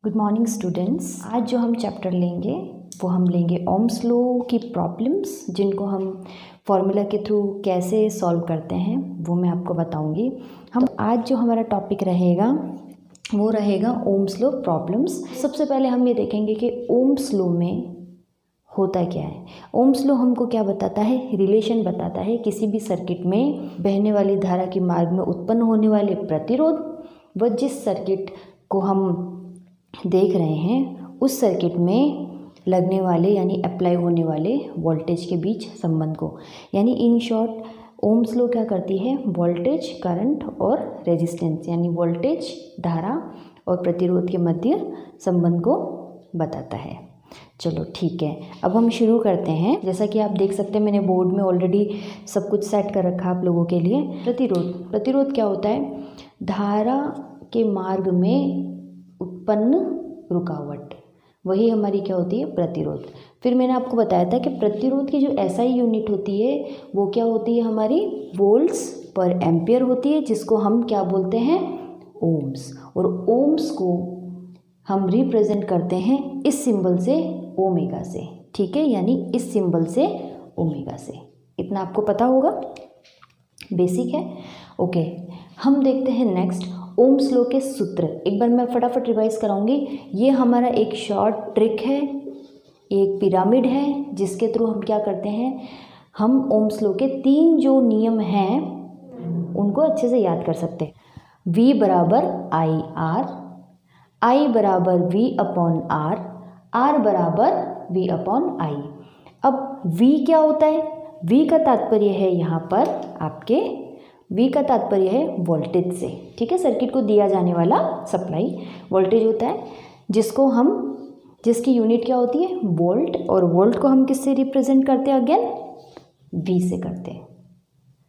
Good morning students. आज जो हम चैप्टर लेंगे वो हम लेंगे ओम्स लॉ की प्रॉब्लम्स, जिनको हम फॉर्मूला के थ्रू कैसे सॉल्व करते हैं वो मैं आपको बताऊंगी। हम आज जो हमारा टॉपिक रहेगा वो रहेगा ओम्स लॉ प्रॉब्लम्स। सबसे पहले हम ये देखेंगे कि ओम्स लॉ में होता क्या है। ओम्स लॉ हमको क्या बताता है? रिलेशन बताता है किसी भी सर्किट में बहने वाली धारा के मार्ग में उत्पन्न होने वाले प्रतिरोध व जिस सर्किट को हम देख रहे हैं उस सर्किट में लगने वाले यानी अप्लाई होने वाले वोल्टेज के बीच संबंध को। यानी इन शॉर्ट ओम्स लॉ क्या करती है? वोल्टेज, करंट और रेजिस्टेंस यानी वोल्टेज, धारा और प्रतिरोध के मध्य संबंध को बताता है। चलो ठीक है, अब हम शुरू करते हैं। जैसा कि आप देख सकते हैं मैंने बोर्ड में ऑलरेडी सब कुछ सेट कर रखा आप लोगों के लिए। प्रतिरोध क्या होता है? धारा के मार्ग में उत्पन्न रुकावट, वही हमारी क्या होती है? प्रतिरोध। फिर मैंने आपको बताया था कि प्रतिरोध की जो एसआई यूनिट होती है वो क्या होती है? हमारी वोल्ट्स पर एम्पियर होती है, जिसको हम क्या बोलते हैं? ओम्स। और ओम्स को हम रिप्रेजेंट करते हैं इस सिंबल से, ओमेगा से। ठीक है, यानी इस सिंबल से, ओमेगा से। इतना आपको पता होगा, बेसिक है। ओके, हम देखते हैं नेक्स्ट ओम्स लॉ के सूत्र। एक बार मैं फटाफट रिवाइज कराऊंगी। ये हमारा एक शॉर्ट ट्रिक है, एक पिरामिड है, जिसके थ्रू हम क्या करते हैं? हम ओम्स लॉ के 3 जो नियम हैं उनको अच्छे से याद कर सकते हैं। V बराबर आई आर, I बराबर V अपॉन आर, R बराबर V अपॉन आई। अब V क्या होता है? V का तात्पर्य है यहाँ पर आपके, V का तात्पर्य है वोल्टेज से। ठीक है, सर्किट को दिया जाने वाला सप्लाई वोल्टेज होता है, जिसकी यूनिट क्या होती है? वोल्ट। और वोल्ट को हम किससे रिप्रेजेंट करते हैं? अगेन V से करते हैं।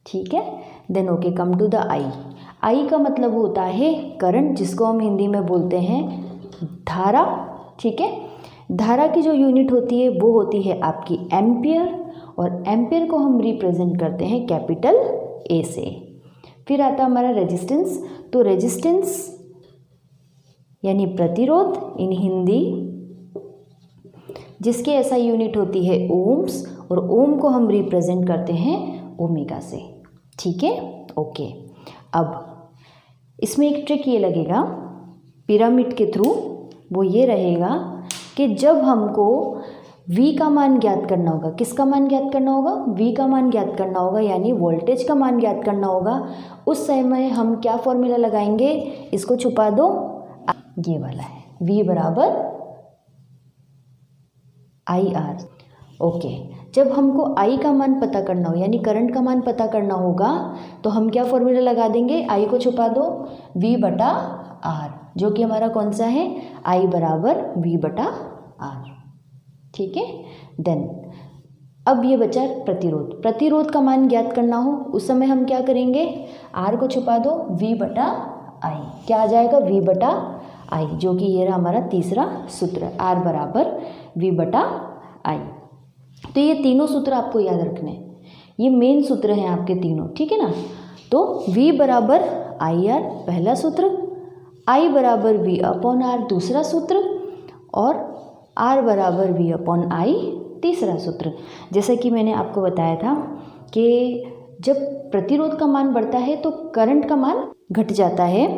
ठीक है, then okay, come to the I का मतलब होता है करंट, जिसको हम हिंदी में बोलते हैं धारा। ठीक है, धारा की जो यूनिट होती है वो होती है आपकी एम्पियर, और एम्पियर को हम रिप्रेजेंट करते हैं कैपिटल ए से। फिर आता हमारा रेजिस्टेंस। तो रेजिस्टेंस यानी प्रतिरोध इन हिंदी, जिसकी एसआई यूनिट होती है ओम्स, और ओम को हम रिप्रेजेंट करते हैं ओमेगा से। ठीक है, ओके। अब इसमें एक ट्रिक ये लगेगा पिरामिड के थ्रू, वो ये रहेगा कि जब हमको V का मान ज्ञात करना होगा, किसका मान ज्ञात करना होगा? V का मान ज्ञात करना होगा, यानी वोल्टेज का मान ज्ञात करना होगा। उस समय हम क्या फॉर्मूला लगाएंगे? इसको छुपा दो, ये वाला है, V बराबर आई आर। ओके, जब हमको I का मान पता करना हो यानी करंट का मान पता करना होगा तो हम क्या फॉर्मूला लगा देंगे? I को छुपा दो, V बटा R, जो कि हमारा कौन सा है? I बराबर V बटा R। ठीक है, देन अब ये बचा प्रतिरोध का मान ज्ञात करना हो, उस समय हम क्या करेंगे? R को छुपा दो, V बटा I, क्या आ जाएगा? V बटा I, जो कि ये रहा हमारा तीसरा सूत्र, R बराबर V बटा I। तो ये तीनों सूत्र आपको याद रखने हैं, ये मेन सूत्र हैं आपके तीनों। ठीक है ना? तो V बराबर आई आर पहला सूत्र, I बराबर V अपॉन R दूसरा सूत्र, और R बराबर V अपॉन I तीसरा सूत्र। जैसा कि मैंने आपको बताया था कि जब प्रतिरोध का मान बढ़ता है तो करंट का मान घट जाता है,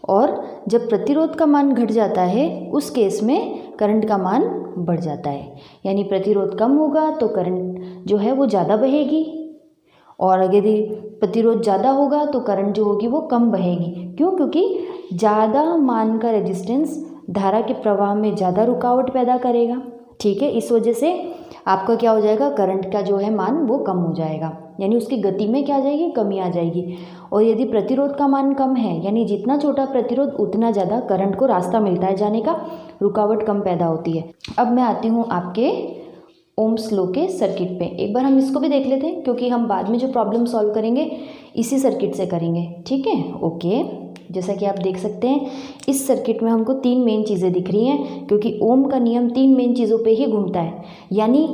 और जब प्रतिरोध का मान घट जाता है उस केस में करंट का मान बढ़ जाता है। यानी प्रतिरोध कम होगा तो करंट जो है वो ज़्यादा बहेगी, और यदि प्रतिरोध ज़्यादा होगा तो करंट जो होगी वो कम बहेगी। क्यों? क्योंकि ज़्यादा मान का रेजिस्टेंस धारा के प्रवाह में ज़्यादा रुकावट पैदा करेगा। ठीक है, इस वजह से आपका क्या हो जाएगा? करंट का जो है मान वो कम हो जाएगा, यानी उसकी गति में क्या आ जाएगी? कमी आ जाएगी। और यदि प्रतिरोध का मान कम है, यानी जितना छोटा प्रतिरोध उतना ज़्यादा करंट को रास्ता मिलता है जाने का, रुकावट कम पैदा होती है। अब मैं आती हूँ आपके ओम्स लॉ के सर्किट पे। एक बार हम इसको भी देख लेते हैं, क्योंकि हम बाद में जो प्रॉब्लम सॉल्व करेंगे इसी सर्किट से करेंगे। ठीक है, ओके। जैसा कि आप देख सकते हैं इस सर्किट में हमको 3 मेन चीज़ें दिख रही हैं, क्योंकि ओम का नियम 3 मेन चीज़ों पे ही घूमता है। यानी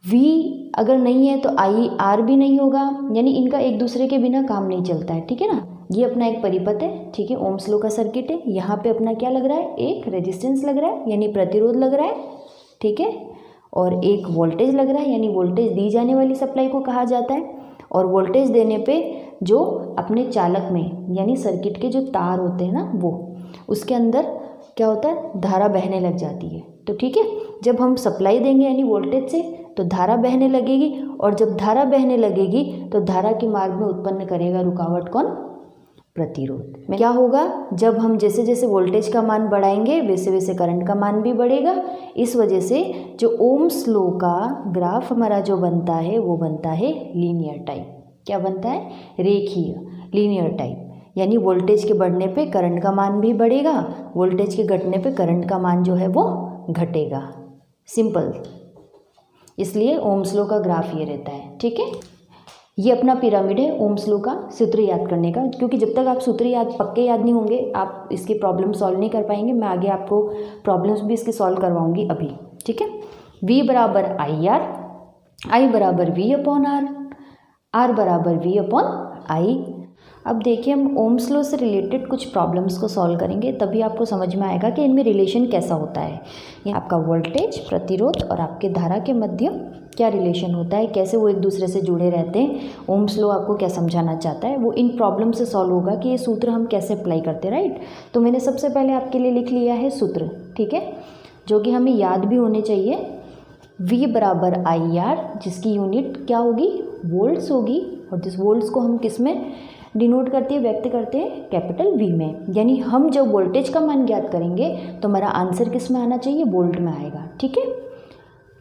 V अगर नहीं है तो I R भी नहीं होगा, यानी इनका एक दूसरे के बिना काम नहीं चलता है। ठीक है ना? ये अपना एक परिपथ है, ठीक है, ओम्स लॉ का सर्किट है। यहाँ पे अपना क्या लग रहा है, एक रेजिस्टेंस लग रहा है यानी प्रतिरोध लग रहा है, ठीक है, और एक वोल्टेज लग रहा है यानी वोल्टेज दी जाने वाली सप्लाई को कहा जाता है। और वोल्टेज देने पे जो अपने चालक में यानी सर्किट के जो तार होते हैं ना, वो उसके अंदर क्या होता है, धारा बहने लग जाती है। तो ठीक है, जब हम सप्लाई देंगे यानी वोल्टेज से तो धारा बहने लगेगी, और जब धारा बहने लगेगी तो धारा के मार्ग में उत्पन्न करेगा रुकावट कौन, प्रतिरोध। में क्या होगा, जब हम जैसे जैसे वोल्टेज का मान बढ़ाएंगे वैसे वैसे करंट का मान भी बढ़ेगा। इस वजह से जो ओम्स लॉ का ग्राफ हमारा जो बनता है वो बनता है लीनियर टाइप। क्या बनता है, रेखीय, लीनियर टाइप। यानी वोल्टेज के बढ़ने पे करंट का मान भी बढ़ेगा, वोल्टेज के घटने पे करंट का मान जो है वो घटेगा। सिंपल, इसलिए ओम्स लॉ का ग्राफ ये रहता है, ठीक है। ये अपना पिरामिड है ओम्स लॉ का सूत्र याद करने का, क्योंकि जब तक आप सूत्र पक्के याद नहीं होंगे आप इसकी प्रॉब्लम सॉल्व नहीं कर पाएंगे। मैं आगे आपको प्रॉब्लम्स भी इसकी सॉल्व करवाऊंगी अभी, ठीक है। V बराबर आई आर, I बराबर V अपॉन आर, R बराबर V अपॉन आई। अब देखिए, हम ओम्स लॉ से रिलेटेड कुछ प्रॉब्लम्स को सॉल्व करेंगे, तभी आपको समझ में आएगा कि इनमें रिलेशन कैसा होता है। ये आपका वोल्टेज, प्रतिरोध और आपके धारा के मध्य क्या रिलेशन होता है, कैसे वो एक दूसरे से जुड़े रहते हैं। ओम्स लॉ आपको क्या समझाना चाहता है वो इन प्रॉब्लम से सॉल्व होगा कि ये सूत्र हम कैसे अप्लाई करते हैं, राइट। तो मैंने सबसे पहले आपके लिए लिख लिया है सूत्र, ठीक है, जो कि हमें याद भी होने चाहिए। V बराबर आई आर, जिसकी यूनिट क्या होगी, वोल्ट्स होगी, और जिस वोल्ट्स को हम किस में डिनोट करते हैं, व्यक्त करते हैं, कैपिटल V में। यानी हम जब वोल्टेज का मान ज्ञात करेंगे तो हमारा आंसर किस में आना चाहिए, वोल्ट में आएगा, ठीक है,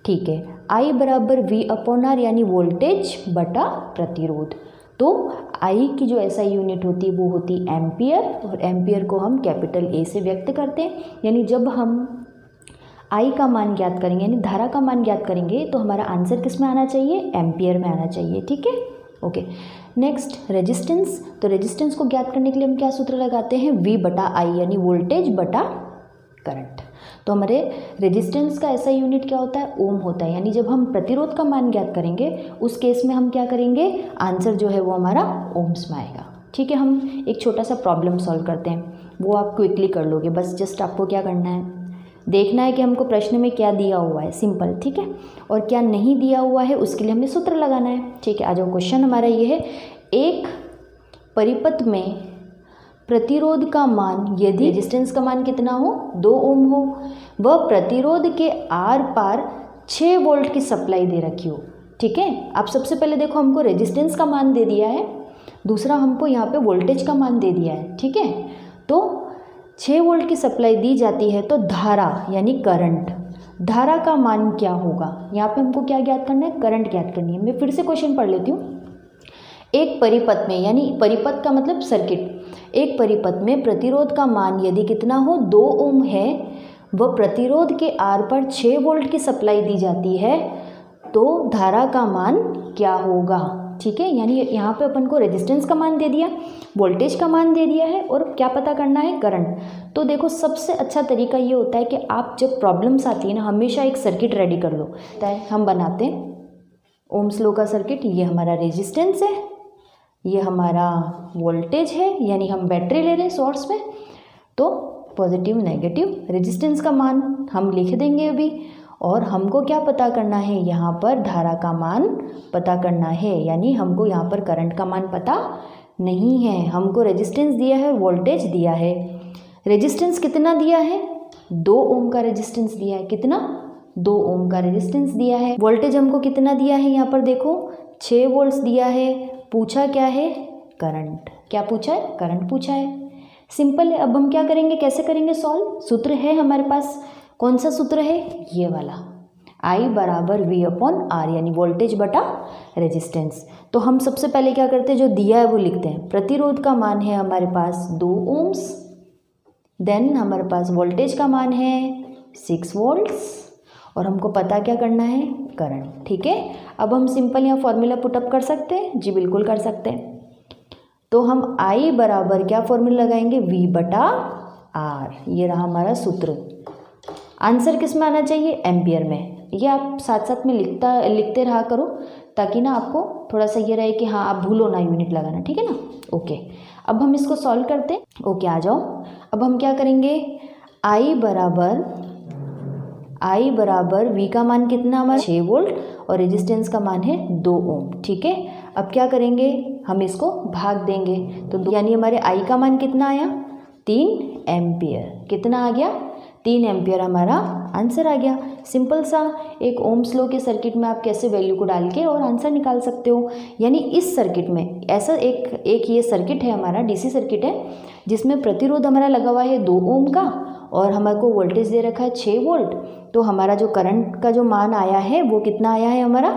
ठीक है। I बराबर V अपॉन आर यानी वोल्टेज बटा प्रतिरोध। तो I की जो SI यूनिट होती है वो होती है एम्पियर, और एम्पियर को हम कैपिटल A से व्यक्त करते हैं। यानी जब हम I का मान ज्ञात करेंगे यानी धारा का मान ज्ञात करेंगे तो हमारा आंसर किस में आना चाहिए, एम्पियर में आना चाहिए, ठीक है, ओके। नेक्स्ट रेजिस्टेंस, तो रेजिस्टेंस को ज्ञात करने के लिए हम क्या सूत्र लगाते हैं, V बटा आई यानी वोल्टेज बटा करंट। तो हमारे रेजिस्टेंस का ऐसा यूनिट क्या होता है, ओम होता है। यानी जब हम प्रतिरोध का मान ज्ञात करेंगे उस केस में हम क्या करेंगे, आंसर जो है वो हमारा ओम्स में आएगा, ठीक है। हम एक छोटा सा प्रॉब्लम सॉल्व करते हैं, वो आप क्विकली कर लोगे। बस जस्ट आपको क्या करना है, देखना है कि हमको प्रश्न में क्या दिया हुआ है, सिंपल, ठीक है, और क्या नहीं दिया हुआ है उसके लिए हमें सूत्र लगाना है, ठीक है। आ जाओ, क्वेश्चन हमारा ये है, एक परिपथ में प्रतिरोध का मान यदि रेजिस्टेंस का मान कितना हो, 2 ओम हो, वह प्रतिरोध के आर पार 6 वोल्ट की सप्लाई दे रखी हो, ठीक है। आप सबसे पहले देखो, हमको रेजिस्टेंस का मान दे दिया है, दूसरा हमको यहाँ पे वोल्टेज का मान दे दिया है, ठीक है। तो 6 वोल्ट की सप्लाई दी जाती है तो धारा यानी करंट, धारा का मान क्या होगा, यहाँ पे हमको क्या ज्ञात करना है, करंट ज्ञात करनी है। मैं फिर से क्वेश्चन पढ़ लेती हूँ। एक परिपथ में, यानी परिपथ का मतलब सर्किट, एक परिपथ में प्रतिरोध का मान यदि कितना हो, 2 ओम है, वह प्रतिरोध के आर पर 6 वोल्ट की सप्लाई दी जाती है, तो धारा का मान क्या होगा, ठीक है। यानी यहाँ पे अपन को रेजिस्टेंस का मान दे दिया, वोल्टेज का मान दे दिया है, और क्या पता करना है, करंट। तो देखो, सबसे अच्छा तरीका ये होता है कि आप जब प्रॉब्लम्स आती है ना, हमेशा एक सर्किट रेडी कर लो। हम बनाते हैं ओम्स लॉ का सर्किट, ये हमारा रेजिस्टेंस है, ये हमारा वोल्टेज है, यानी हम बैटरी ले रहे हैं सोर्स में, तो पॉजिटिव नेगेटिव रेजिस्टेंस का मान हम लिख देंगे अभी। और हमको क्या पता करना है, यहाँ पर धारा का मान पता करना है, यानी हमको यहाँ पर करंट का मान पता नहीं है। हमको रेजिस्टेंस दिया है, वोल्टेज दिया है। रेजिस्टेंस कितना दिया है, 2 ओम का रेजिस्टेंस दिया है, कितना, 2 ओम का रेजिस्टेंस दिया है। वोल्टेज हमको कितना दिया है, यहाँ पर देखो 6 वोल्ट्स दिया है। पूछा क्या है, करंट, क्या पूछा है, करंट पूछा है। सिंपल है। अब हम क्या करेंगे, कैसे करेंगे सॉल्व, सूत्र है हमारे पास, कौन सा सूत्र है, ये वाला, I बराबर V अपॉन आर यानी वोल्टेज बटा रेजिस्टेंस। तो हम सबसे पहले क्या करते हैं, जो दिया है वो लिखते हैं। प्रतिरोध का मान है हमारे पास 2 ओम्स, देन हमारे पास वोल्टेज का मान है 6 वोल्ट्स, और हमको पता क्या करना है, करंट, ठीक है। अब हम सिंपल यहाँ फॉर्मूला पुटअप कर सकते हैं, जी बिल्कुल कर सकते हैं। तो हम I बराबर क्या फॉर्मूला लगाएंगे, V बटा आर, ये रहा हमारा सूत्र। आंसर किस में आना चाहिए, एम्पियर में। ये आप साथ साथ में लिखते रहा करो, ताकि ना आपको थोड़ा सा ये रहे कि हाँ आप भूलो ना यूनिट लगाना, ठीक है ना, ओके। अब हम इसको सॉल्व करते हैं। ओके, आ जाओ। अब हम क्या करेंगे, I बराबर V का मान कितना हमारा 6 वोल्ट और रेजिस्टेंस का मान है 2 ओम। ठीक है, अब क्या करेंगे, हम इसको भाग देंगे तो यानी हमारे I का मान कितना आया 3 एम्पियर। कितना आ गया 3 एम्पियर, हमारा आंसर आ गया। सिंपल सा एक ओम्स लॉ के सर्किट में आप कैसे वैल्यू को डाल के और आंसर निकाल सकते हो। यानी इस सर्किट में ऐसा एक ये सर्किट है हमारा, डीसी सर्किट है, जिसमें प्रतिरोध हमारा लगा हुआ है 2 ओम का और हमारे को वोल्टेज दे रखा है 6 वोल्ट। तो हमारा जो करंट का जो मान आया है वो कितना आया है हमारा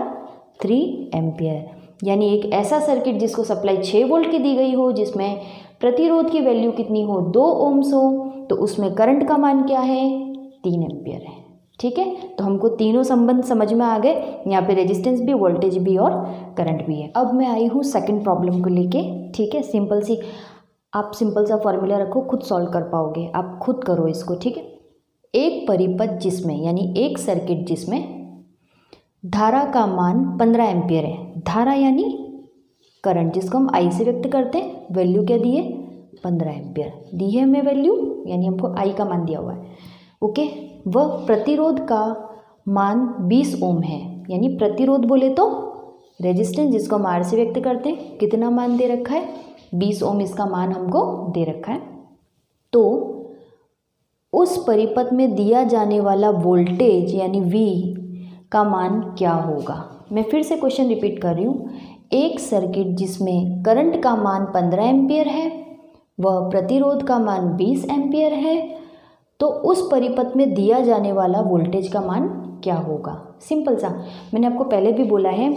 3 एम्पियर। यानी एक ऐसा सर्किट जिसको सप्लाई 6 वोल्ट की दी गई हो, जिसमें प्रतिरोध की वैल्यू कितनी हो 2 ओम्स हो, तो उसमें करंट का मान क्या है 3 एम्पियर है। ठीक है, तो हमको तीनों संबंध समझ में आ गए, यहाँ पे रेजिस्टेंस भी, वोल्टेज भी और करंट भी है। अब मैं आई हूँ सेकंड प्रॉब्लम को लेके। ठीक है, सिंपल सी, आप सिंपल सा फॉर्मूला रखो, खुद सॉल्व कर पाओगे, आप खुद करो इसको। ठीक है, एक परिपथ जिसमें यानी एक सर्किट जिसमें धारा का मान 15 एम्पियर है, धारा यानी करंट जिसको हम आई से व्यक्त करते हैं, वैल्यू क्या दी है 15 एम्पियर दी है हमें वैल्यू, यानी हमको आई का मान दिया हुआ है। ओके, वह प्रतिरोध का मान 20 ओम है, यानी प्रतिरोध बोले तो रेजिस्टेंस जिसको हम आर से व्यक्त करते हैं, कितना मान दे रखा है 20 ओम, इसका मान हमको दे रखा है। तो उस परिपथ में दिया जाने वाला वोल्टेज यानी V का मान क्या होगा। मैं फिर से क्वेश्चन रिपीट कर रही हूँ, एक सर्किट जिसमें करंट का मान 15 एम्पियर है, वह प्रतिरोध का मान 20 एम्पियर है, तो उस परिपथ में दिया जाने वाला वोल्टेज का मान क्या होगा। सिंपल सा, मैंने आपको पहले भी बोला है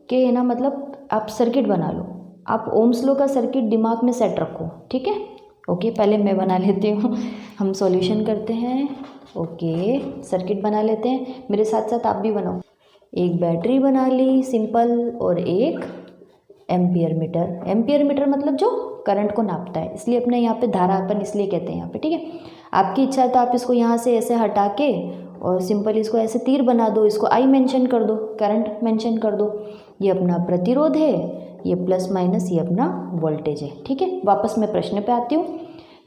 कि है ना, मतलब आप सर्किट बना लो, आप ओम्स लॉ का सर्किट दिमाग में सेट रखो। ठीक है, ओके, पहले मैं बना लेती हूँ, हम सॉल्यूशन करते हैं। ओके, सर्किट बना लेते हैं, मेरे साथ साथ आप भी बनाओ। एक बैटरी बना ली सिंपल, और एक एम्पियर मीटर। एम्पियर मीटर मतलब जो करंट को नापता है, इसलिए अपने यहाँ पे धारा अपन इसलिए कहते हैं यहाँ पे। ठीक है, आपकी इच्छा है तो आप इसको यहाँ से ऐसे हटा के और सिंपल इसको ऐसे तीर बना दो, इसको आई मेंशन कर दो, करंट मेंशन कर दो। ये अपना प्रतिरोध है, ये प्लस माइनस, ये अपना वोल्टेज है। ठीक है, वापस मैं प्रश्न पे आती हूँ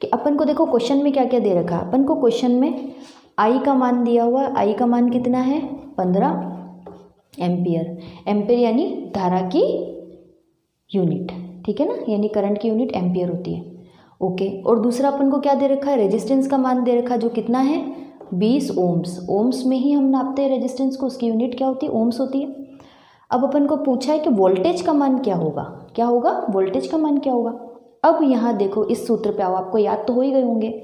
कि अपन को देखो क्वेश्चन में क्या क्या दे रखा है। अपन को क्वेश्चन में आई का मान दिया हुआ, आई का मान कितना है 15 एम्पियर। एम्पियर यानी धारा की यूनिट, ठीक है ना, यानी करंट की यूनिट एम्पियर होती है। ओके, और दूसरा अपन को क्या दे रखा है, रेजिस्टेंस का मान दे रखा है, जो कितना है 20 ओम्स। ओम्स में ही हम नापते हैं रेजिस्टेंस को, उसकी यूनिट क्या होती है ओम्स होती है। अब अपन को पूछा है कि वोल्टेज का मान क्या होगा, क्या होगा वोल्टेज का मान क्या होगा। अब यहाँ देखो, इस सूत्र पे आओ, आपको याद तो हो ही गए होंगे,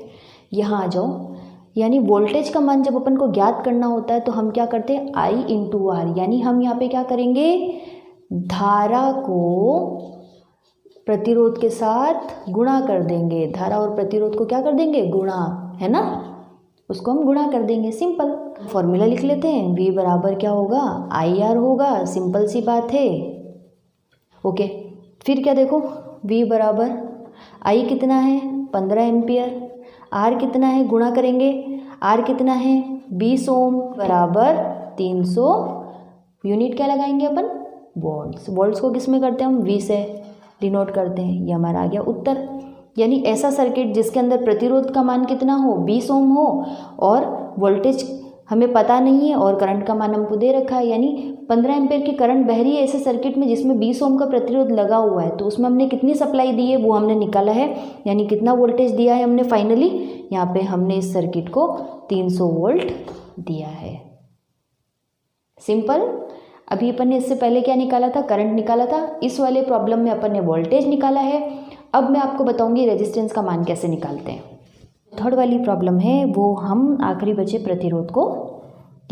यहाँ आ जाओ। यानी वोल्टेज का मान जब अपन को ज्ञात करना होता है तो हम क्या करते हैं I इंटू आर, यानी हम यहाँ पे क्या करेंगे, धारा को प्रतिरोध के साथ गुणा कर देंगे। धारा और प्रतिरोध को क्या कर देंगे, गुणा, है ना, उसको हम गुणा कर देंगे। सिंपल फॉर्मूला लिख लेते हैं, V बराबर क्या होगा IR होगा, सिंपल सी बात है। ओके, फिर क्या देखो, V बराबर I कितना है 15 एम्पियर, R कितना है, गुणा करेंगे, R कितना है 20 ओम बराबर 300, यूनिट क्या लगाएंगे अपन वोल्ट्स। वोल्ट्स को किस में करते हैं हम, V से डिनोट करते हैं। ये हमारा आ गया उत्तर। यानी ऐसा सर्किट जिसके अंदर प्रतिरोध का मान कितना हो 20 ओम हो और वोल्टेज हमें पता नहीं है और करंट का मान हमको दे रखा है, यानी 15 एम्पियर की करंट बह रही है ऐसे सर्किट में जिसमें 20 ओम का प्रतिरोध लगा हुआ है, तो उसमें हमने कितनी सप्लाई दी है वो हमने निकाला है, यानी कितना वोल्टेज दिया है हमने फाइनली, यहाँ पे हमने इस सर्किट को 300 वोल्ट दिया है। सिंपल। अभी अपन ने इससे पहले क्या निकाला था, करंट निकाला था, इस वाले प्रॉब्लम में अपन ने वोल्टेज निकाला है। अब मैं आपको बताऊंगी रेजिस्टेंस का मान कैसे निकालते हैं। थर्ड वाली प्रॉब्लम है वो हम आखिरी बचे प्रतिरोध को,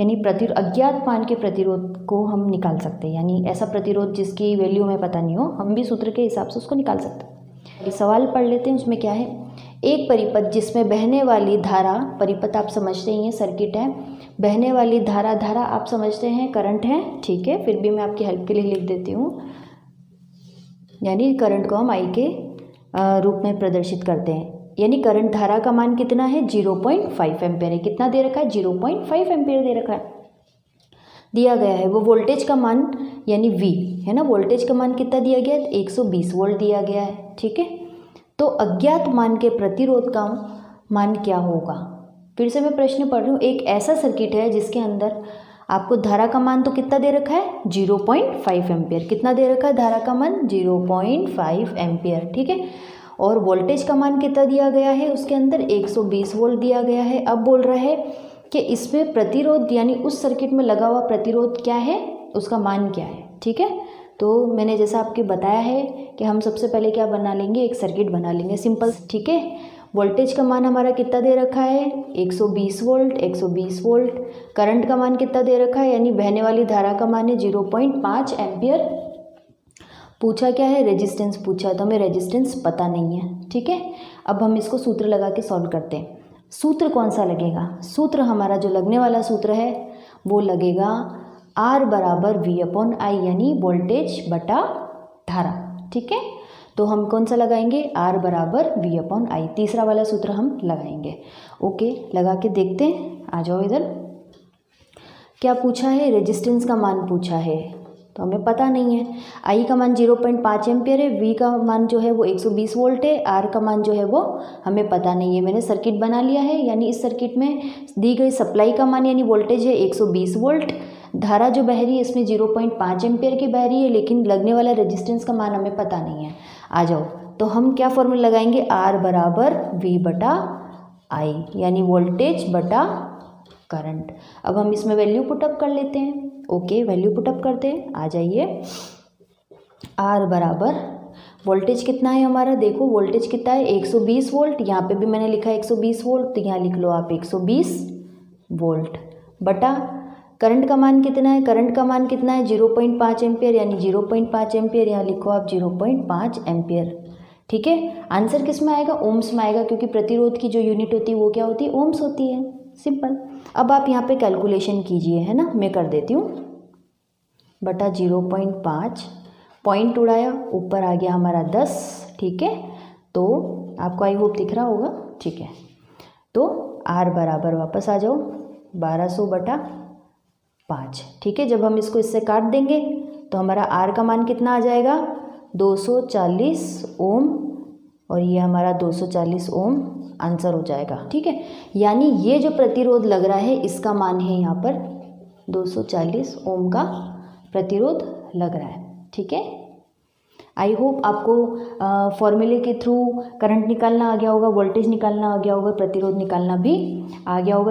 यानी अज्ञात मान के प्रतिरोध को हम निकाल सकते हैं, यानी ऐसा प्रतिरोध जिसकी वैल्यू हमें पता नहीं हो, हम भी सूत्र के हिसाब से उसको निकाल सकते हैं। ये सवाल पढ़ लेते हैं, उसमें क्या है, एक परिपथ जिसमें बहने वाली धारा, परिपथ आप समझते ही हैं सर्किट है, बहने वाली धारा, धारा आप समझते हैं करंट है, ठीक है, फिर भी मैं आपकी हेल्प के लिए लिख देती हूँ, यानी करंट को हम आई के रूप में प्रदर्शित करते हैं। यानी करंट धारा का मान कितना है 0.5 एम्पियर है, कितना दे रखा है 0.5 एम्पियर दे रखा है, दिया गया है। वो वोल्टेज का मान यानी V है ना, वोल्टेज का मान कितना दिया गया है 120 वोल्ट दिया गया है, ठीक है। तो अज्ञात मान के प्रतिरोध का मान क्या होगा। फिर से मैं प्रश्न पढ़ रही हूँ। एक ऐसा सर्किट है जिसके अंदर आपको धारा का मान तो कितना दे रखा है 0.5 एम्पियर। कितना दे रखा है धारा का मान 0.5 एम्पियर, ठीक है। और वोल्टेज का मान कितना दिया गया है, उसके अंदर 120 वोल्ट दिया गया है। अब बोल रहा है कि इसमें प्रतिरोध यानी उस सर्किट में लगा हुआ प्रतिरोध क्या है, उसका मान क्या है, ठीक है। तो मैंने जैसा आपको बताया है कि हम सबसे पहले क्या बना लेंगे, एक सर्किट बना लेंगे सिंपल, ठीक है। वोल्टेज का मान हमारा कितना दे रखा है 120 वोल्ट, 120 वोल्ट। करंट का मान कितना दे रखा है, यानी बहने वाली धारा का मान है 0.5 एम्पियर। पूछा क्या है, रेजिस्टेंस पूछा है, तो हमें रेजिस्टेंस पता नहीं है, ठीक है। अब हम इसको सूत्र लगा के सॉल्व करते हैं। सूत्र कौन सा लगेगा, सूत्र हमारा जो लगने वाला सूत्र है वो लगेगा R बराबर V/I, यानी वोल्टेज बटा धारा, ठीक है। तो हम कौन सा लगाएंगे, R बराबर V/I, तीसरा वाला सूत्र हम लगाएंगे। ओके, लगा के देखते हैं। आ जाओ इधर। क्या पूछा है, रेजिस्टेंस का मान पूछा है, तो हमें पता नहीं है। I का मान 0.5 एम्पियर है, V का मान जो है वो 120 वोल्ट है, R का मान जो है वो हमें पता नहीं है। मैंने सर्किट बना लिया है, यानी इस सर्किट में दी गई सप्लाई का मान यानी वोल्टेज है 120 वोल्ट। धारा जो बह रही है इसमें 0.5 एम्पियर की बह रही है, लेकिन लगने वाला रेजिस्टेंस का मान हमें पता नहीं है। आ जाओ, तो हम क्या फॉर्मूला लगाएंगे, R बराबर V/I, यानी वोल्टेज बटा करंट। अब हम इसमें वैल्यू पुटअप कर लेते हैं। ओके, वैल्यू पुटअप करते हैं। आ जाइए, R बराबर वोल्टेज कितना है हमारा, देखो वोल्टेज कितना है 120 वोल्ट, यहाँ पे भी मैंने लिखा है 120 वोल्ट, तो यहाँ लिख लो आप 120 वोल्ट बटा करंट का मान कितना है, करंट का मान कितना है 0.5 एम्पियर, यानी 0.5 एम्पियर, यहाँ लिखो आप 0.5 एम्पियर, ठीक है। आंसर किस में आएगा, ओम्स में आएगा, क्योंकि प्रतिरोध की जो यूनिट होती है वो क्या होती है, ओम्स होती है, सिंपल। अब आप यहाँ पे कैलकुलेशन कीजिए, है ना, मैं कर देती हूँ। बटा 0.5, पॉइंट उड़ाया, ऊपर आ गया हमारा 10, ठीक है। तो आपको आई होप दिख रहा होगा, ठीक है। तो R बराबर वापस आ जाओ 1200/5, ठीक है। जब हम इसको इससे काट देंगे तो हमारा R का मान कितना आ जाएगा 240 ओम, और ये हमारा 240 ओम आंसर हो जाएगा, ठीक है। यानी ये जो प्रतिरोध लग रहा है इसका मान है यहाँ पर 240 ओम का प्रतिरोध लग रहा है, ठीक है। आई होप आपको फॉर्मूले के थ्रू करंट निकालना आ गया होगा, वोल्टेज निकालना आ गया होगा, प्रतिरोध निकालना भी आ गया होगा।